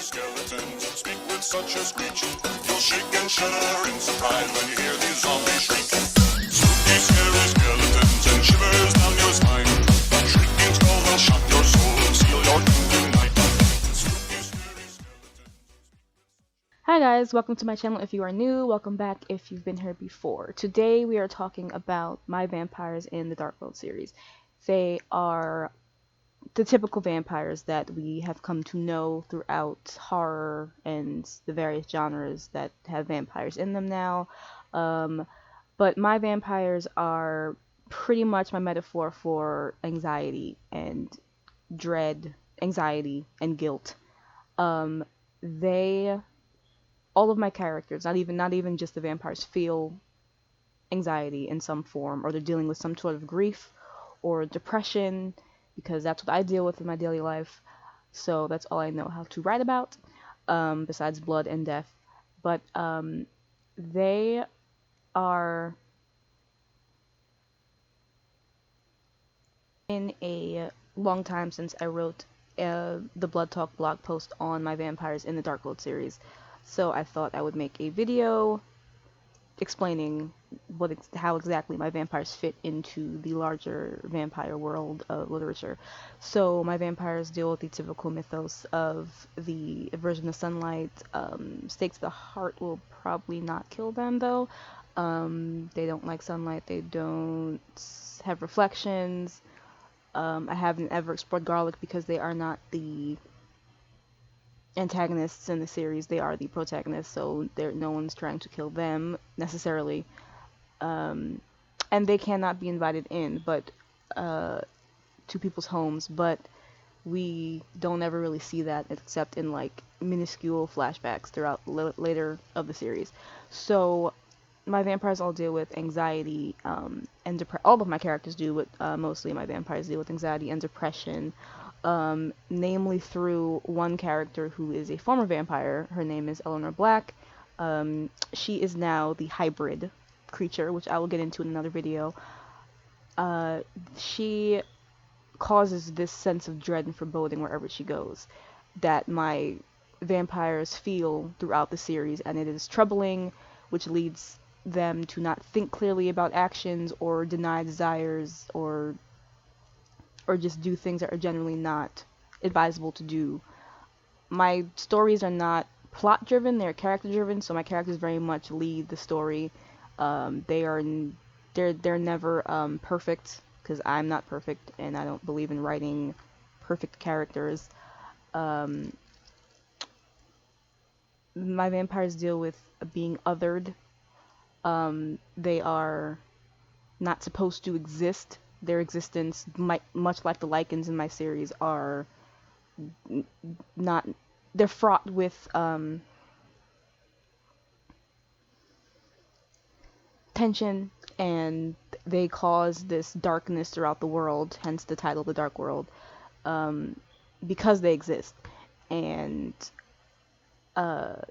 skeletons speak with such a screech. You'll shake and shudder in surprise when you hear these zombies shriek. Spooky, scary skeletons and shivers down your spine. Shrieking skulls will shock your soul and seal your doom tonight. Spooky, scary skeletons. Hi guys, welcome to my channel if you are new, welcome back if you've been here before. Today we are talking about My Vampires in the Dark World series. They are the typical vampires that we have come to know throughout horror and the various genres that have vampires in them now. But my vampires are pretty much my metaphor for anxiety and dread, anxiety and guilt. They all of my characters, not even just the vampires, feel anxiety in some form, or they're dealing with some sort of grief or depression, because that's what I deal with in my daily life. So that's all I know how to write about, besides blood and death. But they are in a long time since I wrote the Blood Talk blog post on My Vampires in the Dark World series. So I thought I would make a video explaining how exactly my vampires fit into the larger vampire world of literature. So my vampires deal with the typical mythos of the aversion to sunlight. Stakes to the heart will probably not kill them though. They don't like sunlight. They don't have reflections. I haven't ever explored garlic because they are not the antagonists in the series, they are the protagonists, so no one's trying to kill them necessarily, and they cannot be invited in to people's homes, but we don't ever really see that except in like minuscule flashbacks throughout later of the series. So my vampires all deal with anxiety and all of my characters do, but mostly my vampires deal with anxiety and depression. Namely through one character who is a former vampire. Her name is Eleanor Black. She is now the hybrid creature, which I will get into in another video. She causes this sense of dread and foreboding wherever she goes that my vampires feel throughout the series, and it is troubling, which leads them to not think clearly about actions or deny desires or just do things that are generally not advisable to do. My stories are not plot driven, they're character driven, so my characters very much lead the story. They're never perfect, because I'm not perfect and I don't believe in writing perfect characters. My vampires deal with being othered. They are not supposed to exist. Their existence, much like the LYCANs in my series, are not. They're fraught with tension, and they cause this darkness throughout the world. Hence the title, The Dark World, because they exist, and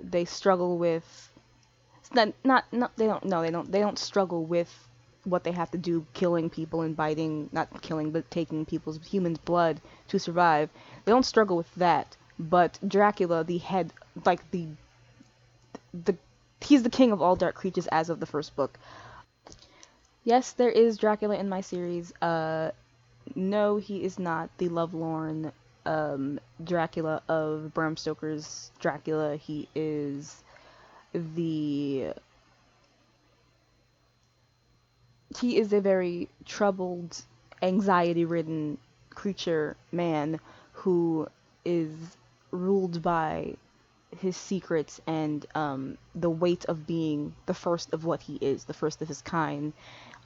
they struggle with. They don't struggle with what they have to do, killing people and not killing, but taking humans' blood to survive. They don't struggle with that, but Dracula, the head, like he's the king of all dark creatures as of the first book. Yes, there is Dracula in my series. No, he is not the lovelorn Dracula of Bram Stoker's Dracula. He is a very troubled, anxiety-ridden creature man who is ruled by his secrets and the weight of being the first of what he is, the first of his kind,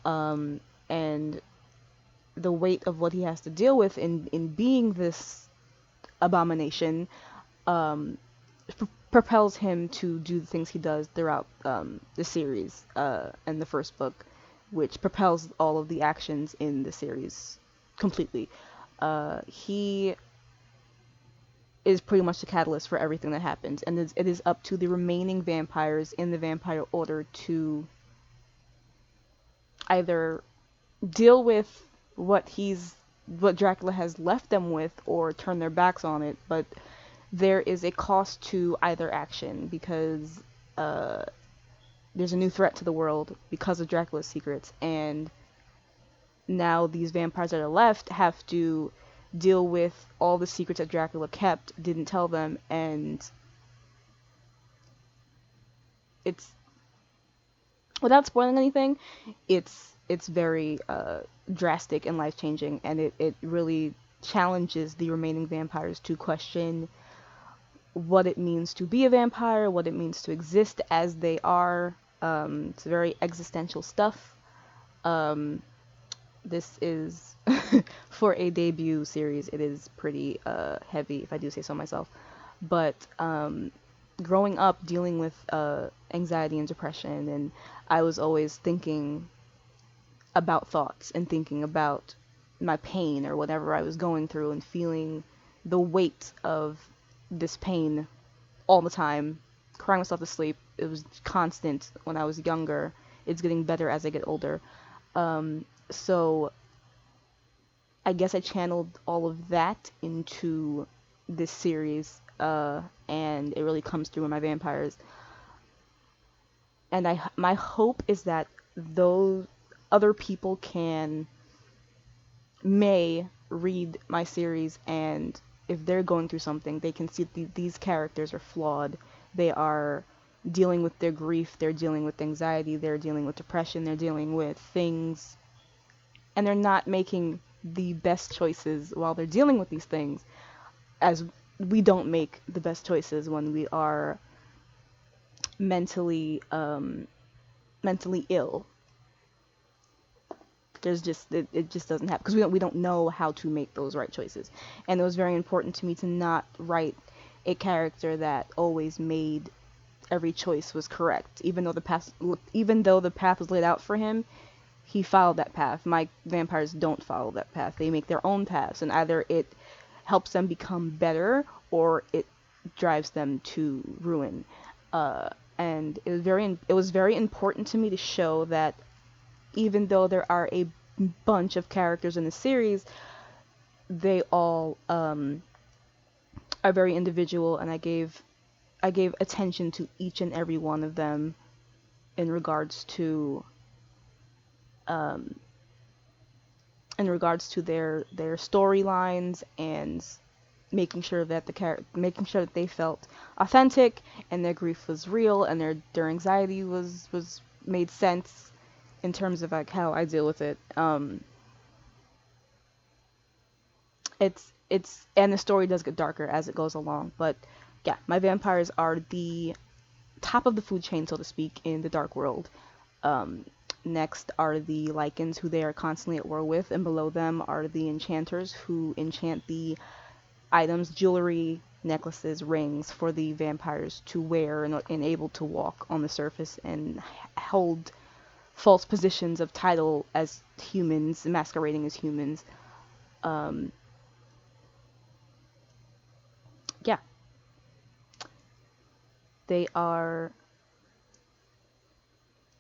and the weight of what he has to deal with in being this abomination propels him to do the things he does throughout the series and the first book, which propels all of the actions in the series completely. He is pretty much the catalyst for everything that happens, and it is up to the remaining vampires in the vampire order to either deal with what Dracula has left them with, or turn their backs on it. But there is a cost to either action because there's a new threat to the world because of Dracula's secrets, and now these vampires that are left have to deal with all the secrets that Dracula kept, didn't tell them, and it's, without spoiling anything, it's very drastic and life changing, and it really challenges the remaining vampires to question what it means to be a vampire, what it means to exist as they are. It's very existential stuff. This is for a debut series, it is pretty heavy, if I do say so myself. But growing up dealing with anxiety and depression, and I was always thinking about thoughts and thinking about my pain or whatever I was going through and feeling the weight of this pain all the time, crying myself to sleep. It was constant when I was younger. It's getting better as I get older. So I guess I channeled all of that into this series, and it really comes through in my vampires. And my hope is that those other people may read my series, and if they're going through something, they can see these characters are flawed. They are dealing with their grief, they're dealing with anxiety, they're dealing with depression, they're dealing with things, and they're not making the best choices while they're dealing with these things, as we don't make the best choices when we are mentally ill. There's just it just doesn't happen because we don't know how to make those right choices. And it was very important to me to not write a character that always made every choice was correct, even though the path was laid out for him. He followed that path. My vampires don't follow that path. They make their own paths, and either it helps them become better or it drives them to ruin. And it was very important to me to show that even though there are a bunch of characters in the series, they all are very individual, and I gave attention to each and every one of them in regards to their storylines, and making sure that they felt authentic and their grief was real and their anxiety was made sense in terms of like how I deal with it. It's and the story does get darker as it goes along, but yeah, my vampires are the top of the food chain, so to speak, in the dark world. Next are the LYCANs, who they are constantly at war with, and below them are the enchanters, who enchant the items, jewelry, necklaces, rings for the vampires to wear and able to walk on the surface and hold false positions of title as humans, masquerading as humans. Yeah. They are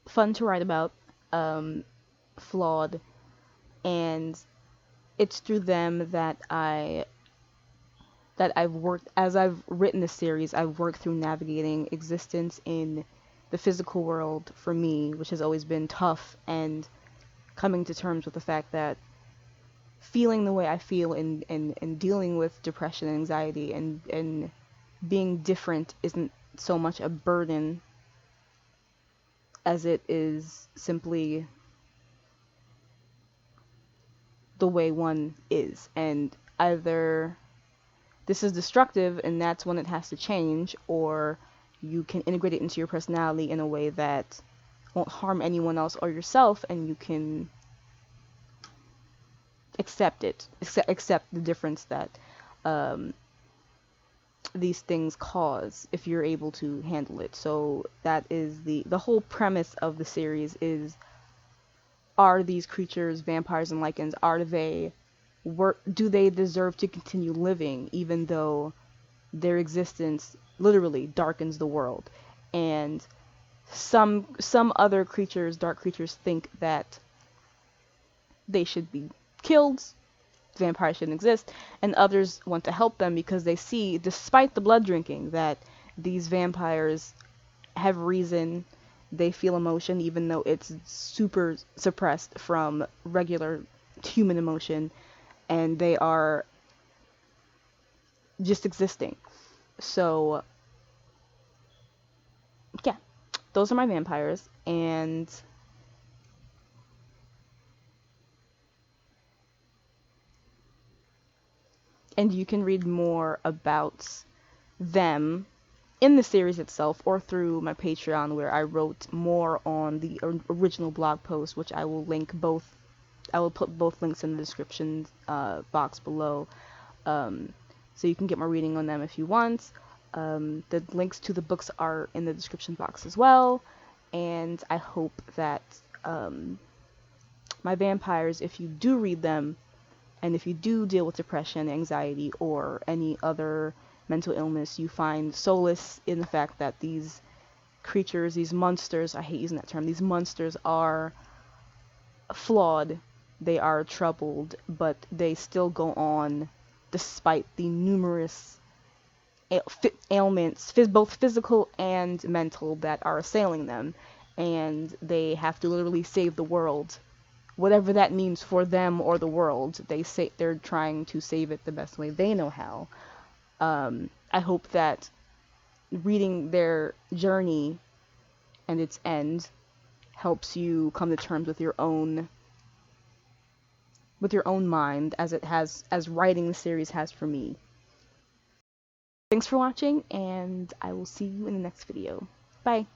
fun to write about, flawed, and it's through them that I've worked, as I've written this series, I've worked through navigating existence in the physical world for me, which has always been tough, and coming to terms with the fact that feeling the way I feel and dealing with depression and anxiety and being different isn't so much a burden as it is simply the way one is. And either this is destructive and that's when it has to change, or you can integrate it into your personality in a way that won't harm anyone else or yourself, and you can accept it, accept the difference that these things cause if you're able to handle it. So that is the whole premise of the series is, are these creatures, vampires and lycans, do they deserve to continue living even though their existence literally darkens the world? And some other creatures, dark creatures, think that they should be killed, vampires shouldn't exist, and others want to help them because they see, despite the blood drinking, that these vampires have reason, they feel emotion, even though it's super suppressed from regular human emotion, and they are just existing. So, yeah, those are my vampires, and you can read more about them in the series itself or through my Patreon, where I wrote more on the original blog post, which I will link both. I will put both links in the description box below, so you can get more reading on them if you want. The links to the books are in the description box as well, and I hope that my vampires, if you do read them, and if you do deal with depression, anxiety, or any other mental illness, you find solace in the fact that these creatures, these monsters, I hate using that term, these monsters are flawed, they are troubled, but they still go on despite the numerous ailments, both physical and mental, that are assailing them, and they have to literally save the world. Whatever that means for them or the world, they're trying to save it the best way they know how. I hope that reading their journey and its end helps you come to terms with your own mind, as writing the series has for me. Thanks for watching, and I will see you in the next video. Bye.